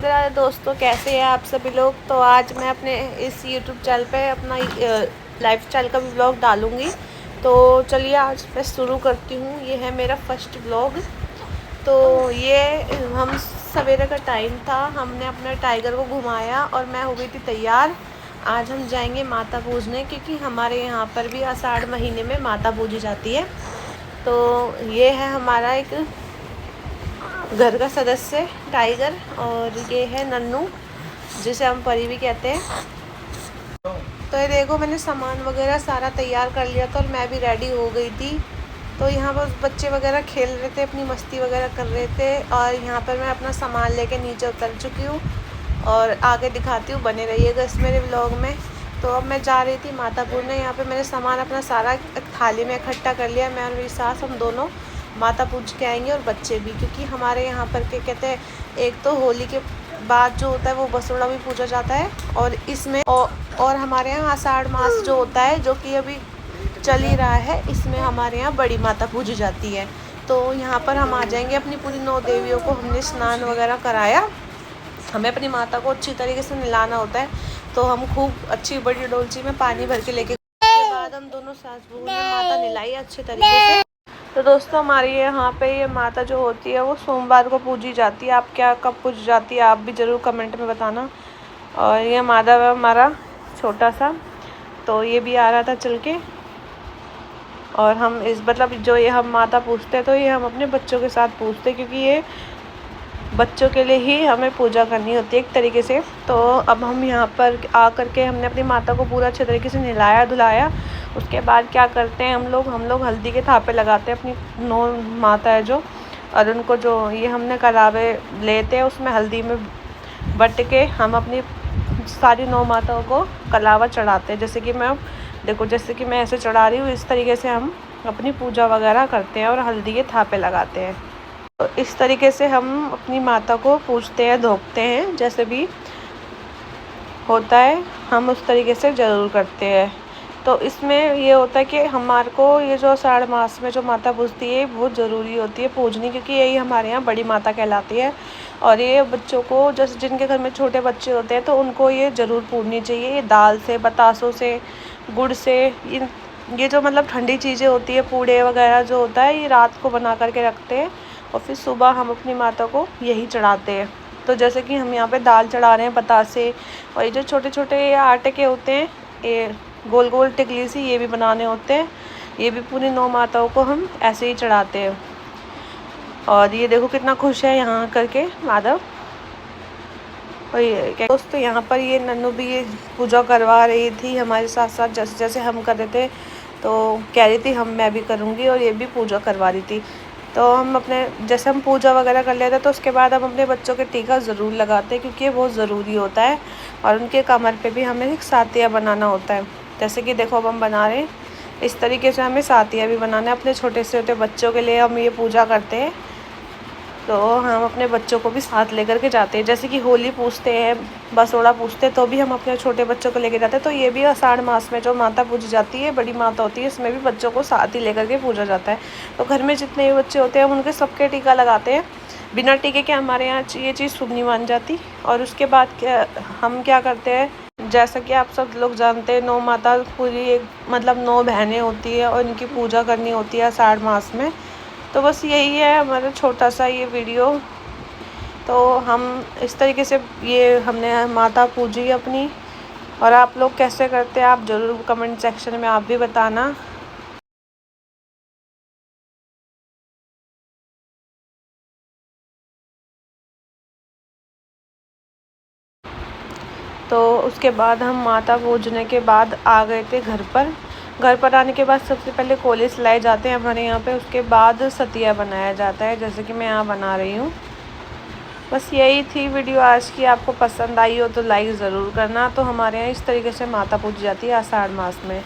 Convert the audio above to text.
दोस्तों, कैसे हैं आप सभी लोग। तो आज मैं अपने इस YouTube चैनल पे अपना लाइफ स्टाइल का भी ब्लॉग डालूँगी। तो चलिए आज मैं शुरू करती हूँ। ये है मेरा फर्स्ट ब्लॉग। तो ये हम सवेरे का टाइम था, हमने अपने टाइगर को घुमाया और मैं हो गई थी तैयार। आज हम जाएंगे माता पूजने, क्योंकि हमारे यहाँ पर भी आषाढ़ महीने में माता पूजी जाती है। तो ये है हमारा एक घर का सदस्य टाइगर, और ये है नन्नू जिसे हम परी भी कहते हैं। तो ये देखो, मैंने सामान वगैरह सारा तैयार कर लिया था और मैं भी रेडी हो गई थी। तो यहाँ पर बच्चे वगैरह खेल रहे थे, अपनी मस्ती वगैरह कर रहे थे, और यहाँ पर मैं अपना सामान लेके नीचे उतर चुकी हूँ और आगे दिखाती हूँ। बने रहिएगा इस मेरे व्लॉग में। तो अब मैं जा रही थी मातापुर में। यहाँ पे मैंने सामान अपना सारा थाली में इकट्ठा कर लिया। मैं और मेरी सास, हम दोनों माता पूज के आएंगे, और बच्चे भी, क्योंकि हमारे यहाँ पर क्या कहते हैं, एक तो होली के बाद जो होता है वो बसोड़ा भी पूजा जाता है, और इसमें और हमारे यहाँ आषाढ़ मास जो होता है, जो कि अभी चल ही रहा है, इसमें हमारे यहाँ बड़ी माता पूजी जाती है। तो यहाँ पर हम आ जाएंगे। अपनी पूरी 9 देवियों को हमने स्नान वगैरह कराया। हमें अपनी माता को अच्छी तरीके से नहलाना होता है, तो हम खूब अच्छी बड़ी डोलची में पानी भर के लेके, उसके बाद हम दोनों सास बहू ने माता नहलाई अच्छे तरीके से। तो दोस्तों, हमारी यहाँ पे ये माता जो होती है वो सोमवार को पूजी जाती है। आप क्या कब पूजी जाती है आप भी ज़रूर कमेंट में बताना। और ये माधव है हमारा छोटा सा, तो ये भी आ रहा था चल के। और हम इस मतलब जो ये हम माता पूजते हैं, तो ये हम अपने बच्चों के साथ पूजते हैं, क्योंकि ये बच्चों के लिए ही हमें पूजा करनी होती है एक तरीके से। तो अब हम यहाँ पर आ करके हमने अपनी माता को पूरा अच्छे तरीके से नहलाया धुलाया। उसके बाद क्या करते हैं, हम लोग हल्दी के थापे लगाते हैं अपनी 9 माता है जो, और उनको जो ये हमने कलावे लेते हैं उसमें हल्दी में बट के हम अपनी सारी 9 माताओं को कलावा चढ़ाते हैं। जैसे कि मैं देखो, जैसे कि मैं ऐसे चढ़ा रही हूँ, इस तरीके से हम अपनी पूजा वगैरह करते हैं और हल्दी के थापे लगाते हैं। तो इस तरीके से हम अपनी माता को पूजते हैं, धोखते हैं, जैसे भी होता है हम उस तरीके से ज़रूर करते हैं। तो इसमें ये होता है कि हमारे को ये जो आषाढ़ मास में जो माता पूजती है बहुत ज़रूरी होती है पूजनी, क्योंकि यही हमारे यहाँ बड़ी माता कहलाती है। और ये बच्चों को, जैसे जिनके घर में छोटे बच्चे होते हैं, तो उनको ये ज़रूर पूजनी चाहिए। ये दाल से, बतासों से, गुड़ से, ये जो मतलब ठंडी चीज़ें होती है, पूड़े वगैरह जो होता है, ये रात को बना करके रखते हैं और फिर सुबह हम अपनी माता को यही चढ़ाते हैं। तो जैसे कि हम यहाँ पे दाल चढ़ा रहे हैं, बतासे, और ये जो छोटे छोटे आटे के होते हैं, ये गोल गोल टिकली सी, ये भी बनाने होते हैं। ये भी पूरी 9 माताओं को हम ऐसे ही चढ़ाते हैं। और ये देखो कितना खुश है यहाँ करके माधव। और ये दोस्तों, यहाँ पर ये नन्नू भी ये पूजा करवा रही थी हमारे साथ साथ, जैसे जैसे हम कर रहे थे। तो कह रही थी मैं भी करूँगी, और ये भी पूजा करवा रही थी। तो हम अपने जैसे हम पूजा वगैरह कर लेते हैं, तो उसके बाद हम अपने बच्चों के टीका ज़रूर लगाते हैं, क्योंकि ये बहुत ज़रूरी होता है। और उनके कमर पे भी हमें एक सातिया बनाना होता है। जैसे कि देखो, अब हम बना रहे हैं, इस तरीके से हमें सातिया भी बनाना है। अपने छोटे से छोटे बच्चों के लिए हम ये पूजा करते हैं, तो हम अपने बच्चों को भी साथ लेकर के जाते हैं। जैसे कि होली पूजते हैं, बसोड़ा पूजते हैं, तो भी हम अपने छोटे बच्चों को लेकर जाते हैं। तो ये भी आषाढ़ मास में जो माता पूजी जाती है, बड़ी माता होती है, इसमें भी बच्चों को साथ ही लेकर के पूजा जाता है। तो घर में जितने भी बच्चे होते हैं, हम उनके सबके टीका लगाते हैं। बिना टीके के हमारे यहाँ ये चीज़ शुभ नहीं मानी जाती। और उसके बाद हम क्या करते हैं, जैसा कि आप सब लोग जानते हैं, 9 माता पूरी एक मतलब 9 बहनें होती है, और इनकी पूजा करनी होती है आषाढ़ मास में। तो बस यही है हमारा छोटा सा ये वीडियो। तो हम इस तरीके से ये हमने माता पूजी अपनी। और आप लोग कैसे करते हैं आप ज़रूर कमेंट सेक्शन में आप भी बताना। तो उसके बाद हम माता पूजने के बाद आ गए थे घर पर। घर पर आने के बाद सबसे पहले कोले सिलाए जाते हैं हमारे यहाँ पे। उसके बाद सतिया बनाया जाता है, जैसे कि मैं यहाँ बना रही हूँ। बस यही थी वीडियो आज की। आपको पसंद आई हो तो लाइक ज़रूर करना। तो हमारे यहाँ इस तरीके से माता पूजी जाती है आषाढ़ मास में।